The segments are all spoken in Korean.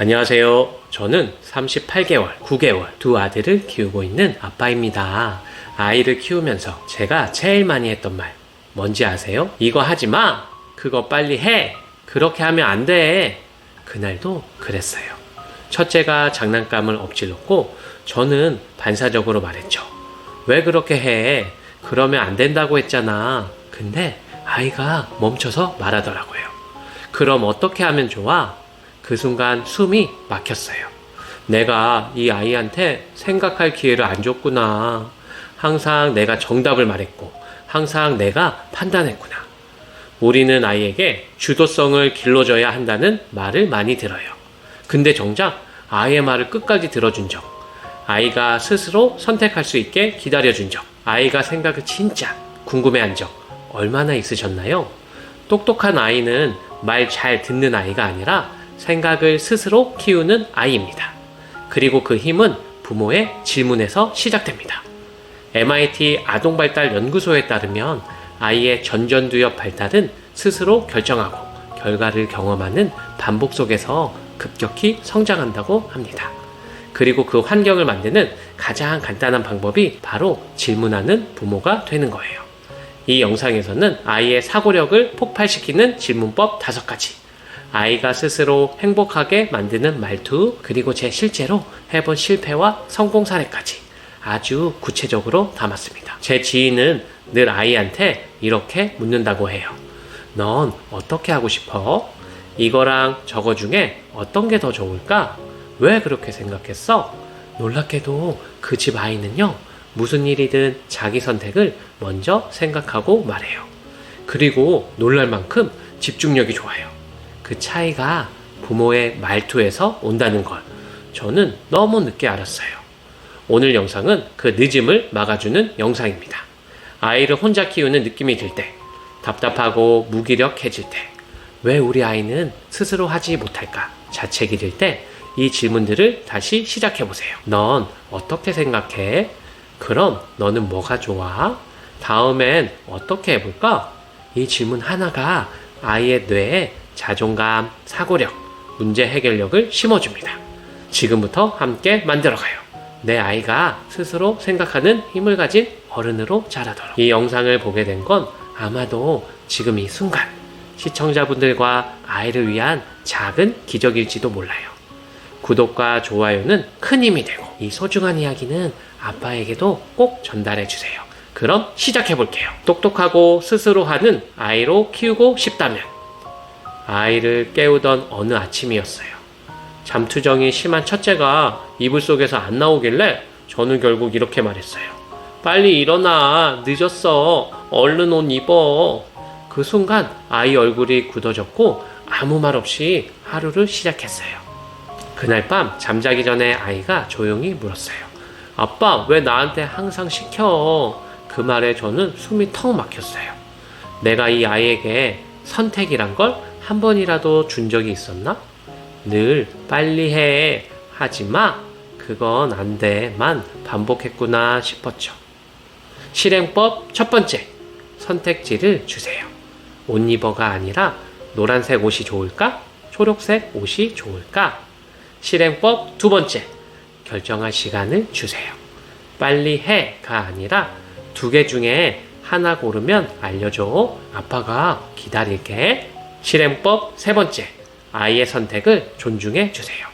안녕하세요. 저는 38개월, 9개월 두 아들을 키우고 있는 아빠입니다. 아이를 키우면서 제가 제일 많이 했던 말 뭔지 아세요? 이거 하지 마! 그거 빨리 해! 그렇게 하면 안 돼! 그날도 그랬어요. 첫째가 장난감을 엎질렀고 저는 반사적으로 말했죠. 왜 그렇게 해? 그러면 안 된다고 했잖아. 근데 아이가 멈춰서 말하더라고요. 그럼 어떻게 하면 좋아? 그 순간 숨이 막혔어요. 내가 이 아이한테 생각할 기회를 안 줬구나. 항상 내가 정답을 말했고, 항상 내가 판단했구나. 우리는 아이에게 주도성을 길러줘야 한다는 말을 많이 들어요. 근데 정작 아이의 말을 끝까지 들어준 적, 아이가 스스로 선택할 수 있게 기다려준 적, 아이가 생각을 진짜 궁금해한 적 얼마나 있으셨나요? 똑똑한 아이는 말 잘 듣는 아이가 아니라 생각을 스스로 키우는 아이입니다. 그리고 그 힘은 부모의 질문에서 시작됩니다. MIT 아동발달 연구소에 따르면 아이의 전전두엽 발달은 스스로 결정하고 결과를 경험하는 반복 속에서 급격히 성장한다고 합니다. 그리고 그 환경을 만드는 가장 간단한 방법이 바로 질문하는 부모가 되는 거예요. 이 영상에서는 아이의 사고력을 폭발시키는 질문법 5가지, 아이가 스스로 행복하게 만드는 말투, 그리고 제 실제로 해본 실패와 성공 사례까지 아주 구체적으로 담았습니다. 제 지인은 늘 아이한테 이렇게 묻는다고 해요. 넌 어떻게 하고 싶어? 이거랑 저거 중에 어떤 게 더 좋을까? 왜 그렇게 생각했어? 놀랍게도 그 집 아이는요, 무슨 일이든 자기 선택을 먼저 생각하고 말해요. 그리고 놀랄 만큼 집중력이 좋아요. 그 차이가 부모의 말투에서 온다는 걸 저는 너무 늦게 알았어요. 오늘 영상은 그 늦음을 막아주는 영상입니다. 아이를 혼자 키우는 느낌이 들 때, 답답하고 무기력해질 때, 왜 우리 아이는 스스로 하지 못할까 자책이 들 때 이 질문들을 다시 시작해보세요. 넌 어떻게 생각해? 그럼 너는 뭐가 좋아? 다음엔 어떻게 해볼까? 이 질문 하나가 아이의 뇌에 자존감, 사고력, 문제 해결력을 심어줍니다. 지금부터 함께 만들어가요. 내 아이가 스스로 생각하는 힘을 가진 어른으로 자라도록. 이 영상을 보게 된 건 아마도 지금 이 순간 시청자분들과 아이를 위한 작은 기적일지도 몰라요. 구독과 좋아요는 큰 힘이 되고 이 소중한 이야기는 아빠에게도 꼭 전달해 주세요. 그럼 시작해 볼게요. 똑똑하고 스스로 하는 아이로 키우고 싶다면, 아이를 깨우던 어느 아침이었어요. 잠투정이 심한 첫째가 이불 속에서 안 나오길래 저는 결국 이렇게 말했어요. 빨리 일어나. 늦었어. 얼른 옷 입어. 그 순간 아이 얼굴이 굳어졌고 아무 말 없이 하루를 시작했어요. 그날 밤 잠자기 전에 아이가 조용히 물었어요. 아빠, 왜 나한테 항상 시켜? 그 말에 저는 숨이 턱 막혔어요. 내가 이 아이에게 선택이란 걸 한 번이라도 준 적이 있었나? 늘 빨리 해, 하지 마, 그건 안 돼만 반복했구나 싶었죠. 실행법 첫 번째, 선택지를 주세요. 옷 입어가 아니라 노란색 옷이 좋을까? 초록색 옷이 좋을까? 실행법 두 번째, 결정할 시간을 주세요. 빨리 해가 아니라 2개 중에 하나 고르면 알려줘. 아빠가 기다릴게. 실행법 세 번째, 아이의 선택을 존중해 주세요.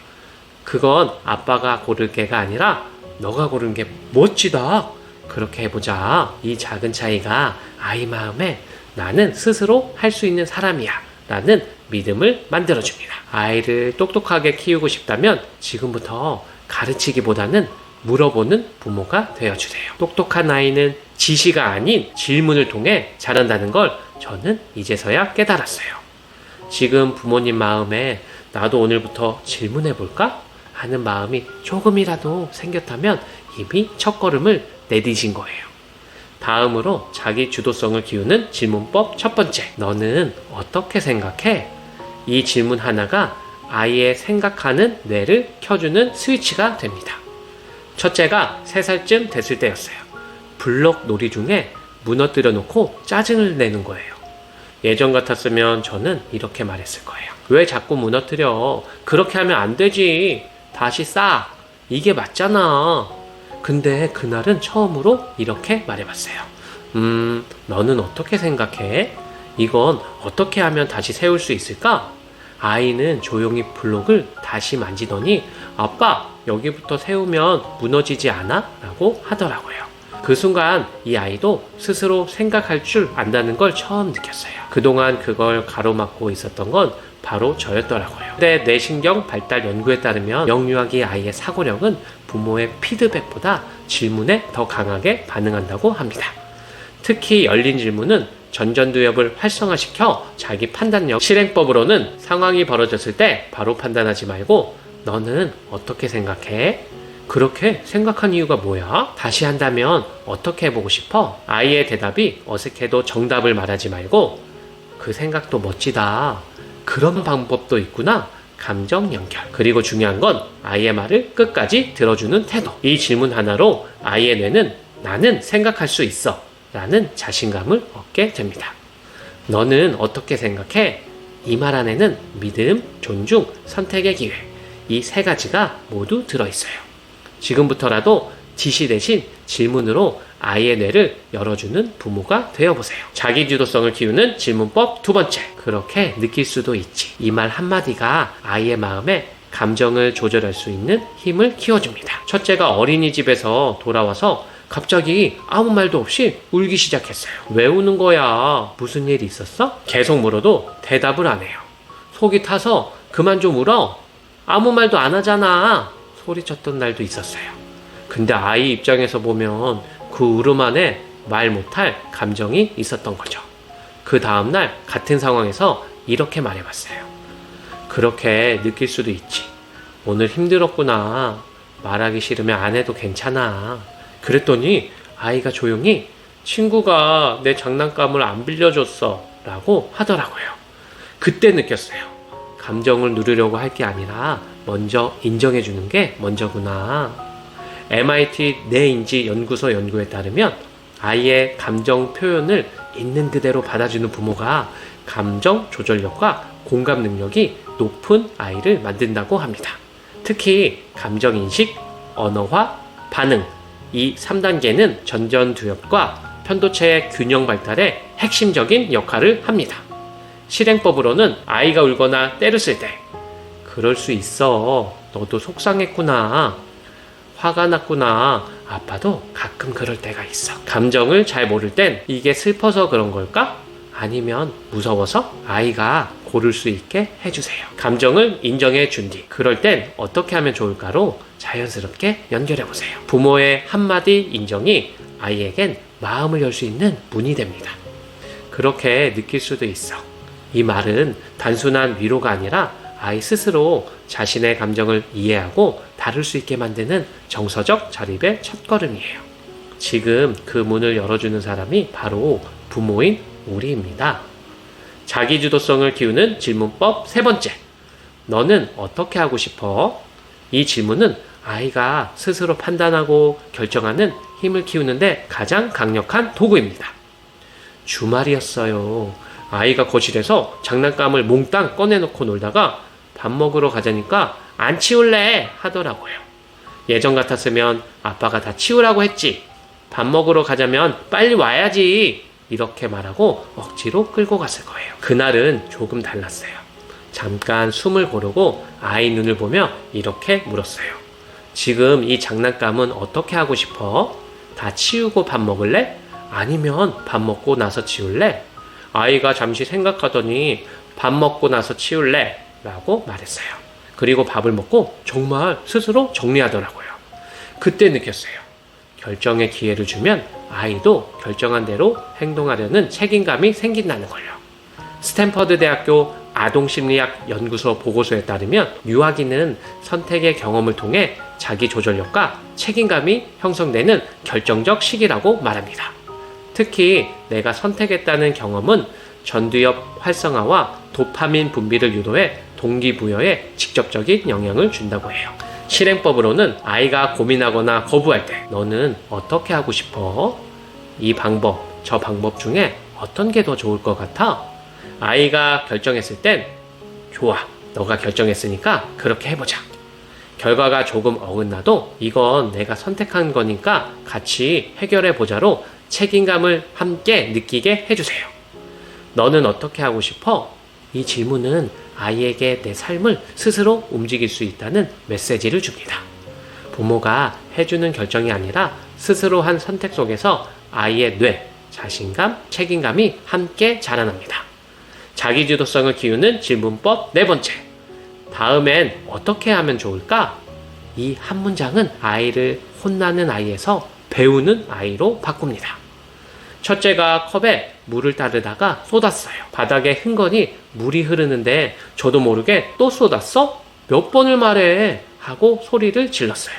그건 아빠가 고를게가 아니라 너가 고른 게 멋지다. 그렇게 해보자. 이 작은 차이가 아이 마음에 나는 스스로 할 수 있는 사람이야 라는 믿음을 만들어줍니다. 아이를 똑똑하게 키우고 싶다면 지금부터 가르치기보다는 물어보는 부모가 되어주세요. 똑똑한 아이는 지시가 아닌 질문을 통해 자란다는 걸 저는 이제서야 깨달았어요. 지금 부모님 마음에 나도 오늘부터 질문해볼까? 하는 마음이 조금이라도 생겼다면 이미 첫걸음을 내디딘 거예요. 다음으로 자기 주도성을 키우는 질문법 첫 번째, 너는 어떻게 생각해? 이 질문 하나가 아이의 생각하는 뇌를 켜주는 스위치가 됩니다. 첫째가 3살쯤 됐을 때였어요. 블록 놀이 중에 무너뜨려 놓고 짜증을 내는 거예요. 예전 같았으면 저는 이렇게 말했을 거예요. 왜 자꾸 무너뜨려? 그렇게 하면 안 되지. 다시 쌓아. 이게 맞잖아. 근데 그날은 처음으로 이렇게 말해봤어요. 너는 어떻게 생각해? 이건 어떻게 하면 다시 세울 수 있을까? 아이는 조용히 블록을 다시 만지더니 아빠, 여기부터 세우면 무너지지 않아? 라고 하더라고요. 그 순간 이 아이도 스스로 생각할 줄 안다는 걸 처음 느꼈어요. 그동안 그걸 가로막고 있었던 건 바로 저였더라고요. 근데 뇌신경 발달 연구에 따르면 영유아기 아이의 사고력은 부모의 피드백보다 질문에 더 강하게 반응한다고 합니다. 특히 열린 질문은 전전두엽을 활성화시켜 자기 판단력, 실행법으로는 상황이 벌어졌을 때 바로 판단하지 말고 너는 어떻게 생각해? 그렇게 생각한 이유가 뭐야? 다시 한다면 어떻게 해보고 싶어? 아이의 대답이 어색해도 정답을 말하지 말고 그 생각도 멋지다. 그런 방법도 있구나. 감정 연결. 그리고 중요한 건 아이의 말을 끝까지 들어주는 태도. 이 질문 하나로 아이의 뇌는 나는 생각할 수 있어 라는 자신감을 얻게 됩니다. 너는 어떻게 생각해? 이 말 안에는 믿음, 존중, 선택의 기회 이 세 가지가 모두 들어있어요. 지금부터라도 지시 대신 질문으로 아이의 뇌를 열어주는 부모가 되어보세요. 자기주도성을 키우는 질문법 두 번째. 그렇게 느낄 수도 있지. 이 말 한마디가 아이의 마음에 감정을 조절할 수 있는 힘을 키워줍니다. 첫째가 어린이집에서 돌아와서 갑자기 아무 말도 없이 울기 시작했어요. 왜 우는 거야? 무슨 일 있었어? 계속 물어도 대답을 안 해요. 속이 타서 그만 좀 울어. 아무 말도 안 하잖아. 소리쳤던 날도 있었어요. 근데 아이 입장에서 보면 그 울음 안에 말 못할 감정이 있었던 거죠. 그 다음날 같은 상황에서 이렇게 말해봤어요. 그렇게 느낄 수도 있지. 오늘 힘들었구나. 말하기 싫으면 안 해도 괜찮아. 그랬더니 아이가 조용히 친구가 내 장난감을 안 빌려줬어 라고 하더라고요. 그때 느꼈어요. 감정을 누르려고 할 게 아니라 먼저 인정해주는 게 먼저구나. MIT 뇌인지 연구소 연구에 따르면 아이의 감정 표현을 있는 그대로 받아주는 부모가 감정 조절력과 공감 능력이 높은 아이를 만든다고 합니다. 특히 감정인식, 언어화, 반응 이 3단계는 전전두엽과 편도체의 균형 발달에 핵심적인 역할을 합니다. 실행법으로는 아이가 울거나 때렸을 때 그럴 수 있어. 너도 속상했구나. 화가 났구나. 아빠도 가끔 그럴 때가 있어. 감정을 잘 모를 땐 이게 슬퍼서 그런 걸까? 아니면 무서워서? 아이가 고를 수 있게 해주세요. 감정을 인정해 준 뒤 그럴 땐 어떻게 하면 좋을까로 자연스럽게 연결해 보세요. 부모의 한마디 인정이 아이에겐 마음을 열 수 있는 문이 됩니다. 그렇게 느낄 수도 있어. 이 말은 단순한 위로가 아니라 아이 스스로 자신의 감정을 이해하고 다룰 수 있게 만드는 정서적 자립의 첫걸음이에요. 지금 그 문을 열어주는 사람이 바로 부모인 우리입니다. 자기주도성을 키우는 질문법 세 번째. 너는 어떻게 하고 싶어? 이 질문은 아이가 스스로 판단하고 결정하는 힘을 키우는데 가장 강력한 도구입니다. 주말이었어요. 아이가 거실에서 장난감을 몽땅 꺼내놓고 놀다가 밥 먹으러 가자니까 안 치울래 하더라고요. 예전 같았으면 아빠가 다 치우라고 했지. 밥 먹으러 가자면 빨리 와야지. 이렇게 말하고 억지로 끌고 갔을 거예요. 그날은 조금 달랐어요. 잠깐 숨을 고르고 아이 눈을 보며 이렇게 물었어요. 지금 이 장난감은 어떻게 하고 싶어? 다 치우고 밥 먹을래? 아니면 밥 먹고 나서 치울래? 아이가 잠시 생각하더니 밥 먹고 나서 치울래? 라고 말했어요. 그리고 밥을 먹고 정말 스스로 정리하더라고요. 그때 느꼈어요. 결정의 기회를 주면 아이도 결정한 대로 행동하려는 책임감이 생긴다는 걸요. 스탠퍼드 대학교 아동심리학 연구소 보고서에 따르면 유아기는 선택의 경험을 통해 자기 조절력과 책임감이 형성되는 결정적 시기라고 말합니다. 특히 내가 선택했다는 경험은 전두엽 활성화와 도파민 분비를 유도해 동기부여에 직접적인 영향을 준다고 해요. 실행법으로는 아이가 고민하거나 거부할 때 너는 어떻게 하고 싶어? 이 방법, 저 방법 중에 어떤 게 더 좋을 것 같아? 아이가 결정했을 땐 좋아, 너가 결정했으니까 그렇게 해보자. 결과가 조금 어긋나도 이건 내가 선택한 거니까 같이 해결해보자로 책임감을 함께 느끼게 해주세요. 너는 어떻게 하고 싶어? 이 질문은 아이에게 내 삶을 스스로 움직일 수 있다는 메시지를 줍니다. 부모가 해주는 결정이 아니라 스스로 한 선택 속에서 아이의 뇌, 자신감, 책임감이 함께 자라납니다. 자기주도성을 키우는 질문법 네 번째. 다음엔 어떻게 하면 좋을까? 이 한 문장은 아이를 혼나는 아이에서 배우는 아이로 바꿉니다. 첫째가 컵에 물을 따르다가 쏟았어요. 바닥에 흥건히 물이 흐르는데 저도 모르게 또 쏟았어? 몇 번을 말해? 하고 소리를 질렀어요.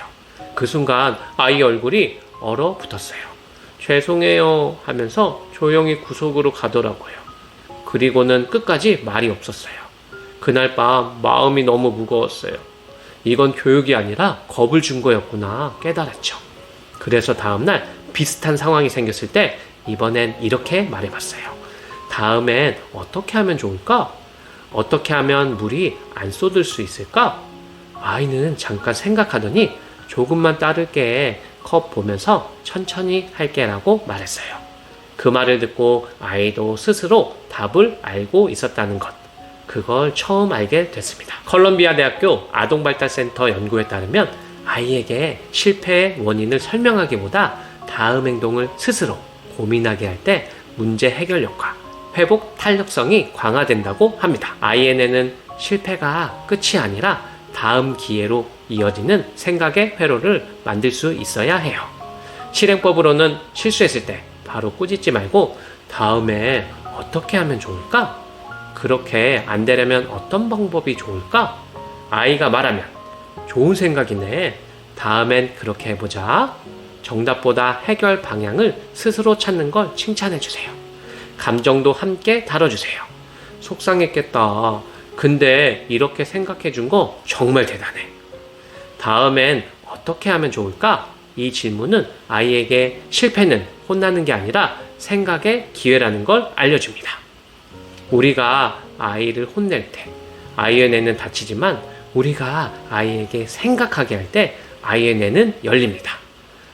그 순간 아이 얼굴이 얼어붙었어요. 죄송해요 하면서 조용히 구석으로 가더라고요. 그리고는 끝까지 말이 없었어요. 그날 밤 마음이 너무 무거웠어요. 이건 교육이 아니라 겁을 준 거였구나 깨달았죠. 그래서 다음날 비슷한 상황이 생겼을 때 이번엔 이렇게 말해봤어요. 다음엔 어떻게 하면 좋을까? 어떻게 하면 물이 안 쏟을 수 있을까? 아이는 잠깐 생각하더니 조금만 따를게, 컵 보면서 천천히 할게 라고 말했어요. 그 말을 듣고 아이도 스스로 답을 알고 있었다는 것, 그걸 처음 알게 됐습니다. 컬럼비아 대학교 아동발달센터 연구에 따르면 아이에게 실패의 원인을 설명하기보다 다음 행동을 스스로 고민하게 할 때 문제 해결력과 회복 탄력성이 강화된다고 합니다. 아이의 뇌는 실패가 끝이 아니라 다음 기회로 이어지는 생각의 회로를 만들 수 있어야 해요. 실행법으로는 실수했을 때 바로 꾸짖지 말고 다음에 어떻게 하면 좋을까? 그렇게 안 되려면 어떤 방법이 좋을까? 아이가 말하면 좋은 생각이네. 다음엔 그렇게 해보자. 정답보다 해결 방향을 스스로 찾는 걸 칭찬해 주세요. 감정도 함께 다뤄주세요. 속상했겠다. 근데 이렇게 생각해 준 거 정말 대단해. 다음엔 어떻게 하면 좋을까? 이 질문은 아이에게 실패는 혼나는 게 아니라 생각의 기회라는 걸 알려줍니다. 우리가 아이를 혼낼 때 아이의 뇌는 닫히지만 우리가 아이에게 생각하게 할 때 아이의 뇌는 열립니다.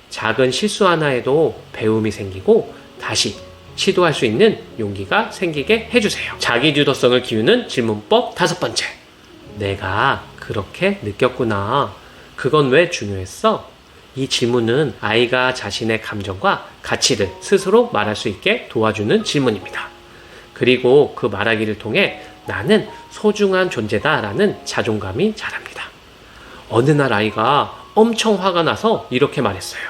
작은 실수 하나에도 배움이 생기고 다시 시도할 수 있는 용기가 생기게 해주세요. 자기주도성을 키우는 질문법 다섯 번째. 내가 그렇게 느꼈구나. 그건 왜 중요했어? 이 질문은 아이가 자신의 감정과 가치를 스스로 말할 수 있게 도와주는 질문입니다. 그리고 그 말하기를 통해 나는 소중한 존재다 라는 자존감이 자랍니다. 어느 날 아이가 엄청 화가 나서 이렇게 말했어요.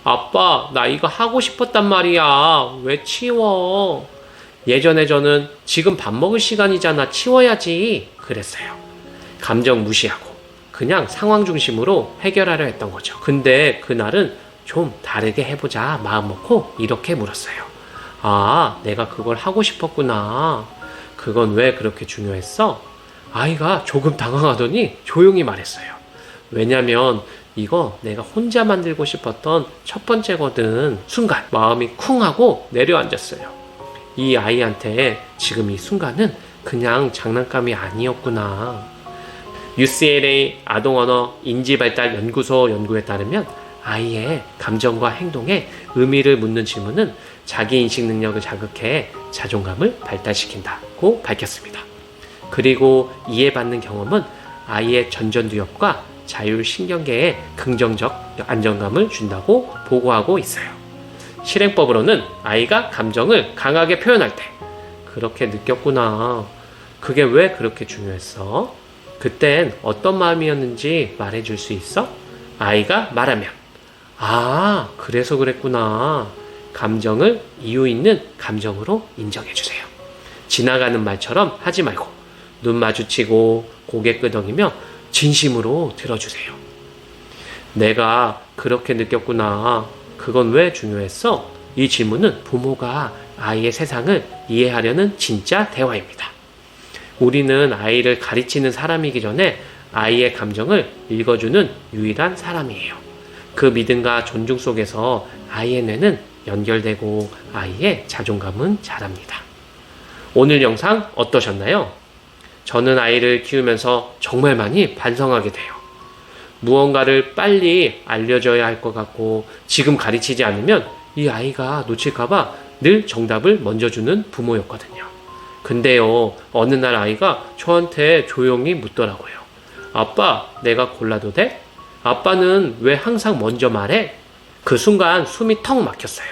아빠, 나 이거 하고 싶었단 말이야. 왜 치워? 예전에 저는 지금 밥 먹을 시간이잖아. 치워야지. 그랬어요. 감정 무시하고 그냥 상황 중심으로 해결하려 했던 거죠. 근데 그날은 좀 다르게 해보자 마음 먹고 이렇게 물었어요. 아, 내가 그걸 하고 싶었구나. 그건 왜 그렇게 중요했어? 아이가 조금 당황하더니 조용히 말했어요. 왜냐면 이거 내가 혼자 만들고 싶었던 첫 번째거든. 순간 마음이 쿵 하고 내려앉았어요. 이 아이한테 지금 이 순간은 그냥 장난감이 아니었구나. UCLA 아동언어 인지발달 연구소 연구에 따르면 아이의 감정과 행동에 의미를 묻는 질문은 자기인식 능력을 자극해 자존감을 발달시킨다고 밝혔습니다. 그리고 이해받는 경험은 아이의 전전두엽과 자율신경계에 긍정적 안정감을 준다고 보고하고 있어요. 실행법으로는 아이가 감정을 강하게 표현할 때 그렇게 느꼈구나. 그게 왜 그렇게 중요했어? 그땐 어떤 마음이었는지 말해줄 수 있어? 아이가 말하면 아, 그래서 그랬구나. 감정을 이유 있는 감정으로 인정해주세요. 지나가는 말처럼 하지 말고 눈 마주치고 고개 끄덕이며 진심으로 들어주세요. 내가 그렇게 느꼈구나. 그건 왜 중요했어? 이 질문은 부모가 아이의 세상을 이해하려는 진짜 대화입니다. 우리는 아이를 가르치는 사람이기 전에 아이의 감정을 읽어주는 유일한 사람이에요. 그 믿음과 존중 속에서 아이의 뇌는 연결되고 아이의 자존감은 자랍니다. 오늘 영상 어떠셨나요? 저는 아이를 키우면서 정말 많이 반성하게 돼요. 무언가를 빨리 알려줘야 할 것 같고 지금 가르치지 않으면 이 아이가 놓칠까봐 늘 정답을 먼저 주는 부모였거든요. 근데요, 어느 날 아이가 저한테 조용히 묻더라고요. 아빠, 내가 골라도 돼? 아빠는 왜 항상 먼저 말해? 그 순간 숨이 턱 막혔어요.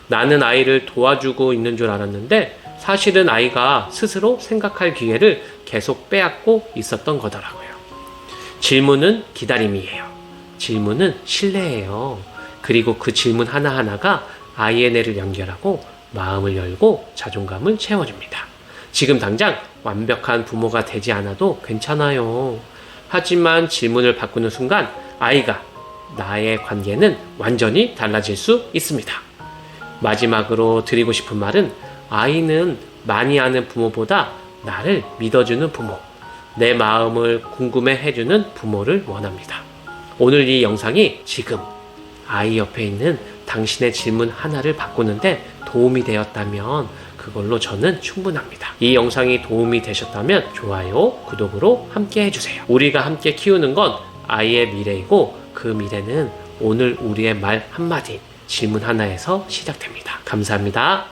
나는 아이를 도와주고 있는 줄 알았는데 사실은 아이가 스스로 생각할 기회를 계속 빼앗고 있었던 거더라고요. 질문은 기다림이에요. 질문은 신뢰예요. 그리고 그 질문 하나하나가 아이의 뇌를 연결하고 마음을 열고 자존감을 채워줍니다. 지금 당장 완벽한 부모가 되지 않아도 괜찮아요. 하지만 질문을 바꾸는 순간 아이가 나의 관계는 완전히 달라질 수 있습니다. 마지막으로 드리고 싶은 말은 아이는 많이 아는 부모보다 나를 믿어주는 부모, 내 마음을 궁금해해주는 부모를 원합니다. 오늘 이 영상이 지금 아이 옆에 있는 당신의 질문 하나를 바꾸는데 도움이 되었다면 그걸로 저는 충분합니다. 이 영상이 도움이 되셨다면 좋아요, 구독으로 함께 해주세요. 우리가 함께 키우는 건 아이의 미래이고 그 미래는 오늘 우리의 말 한마디, 질문 하나에서 시작됩니다. 감사합니다.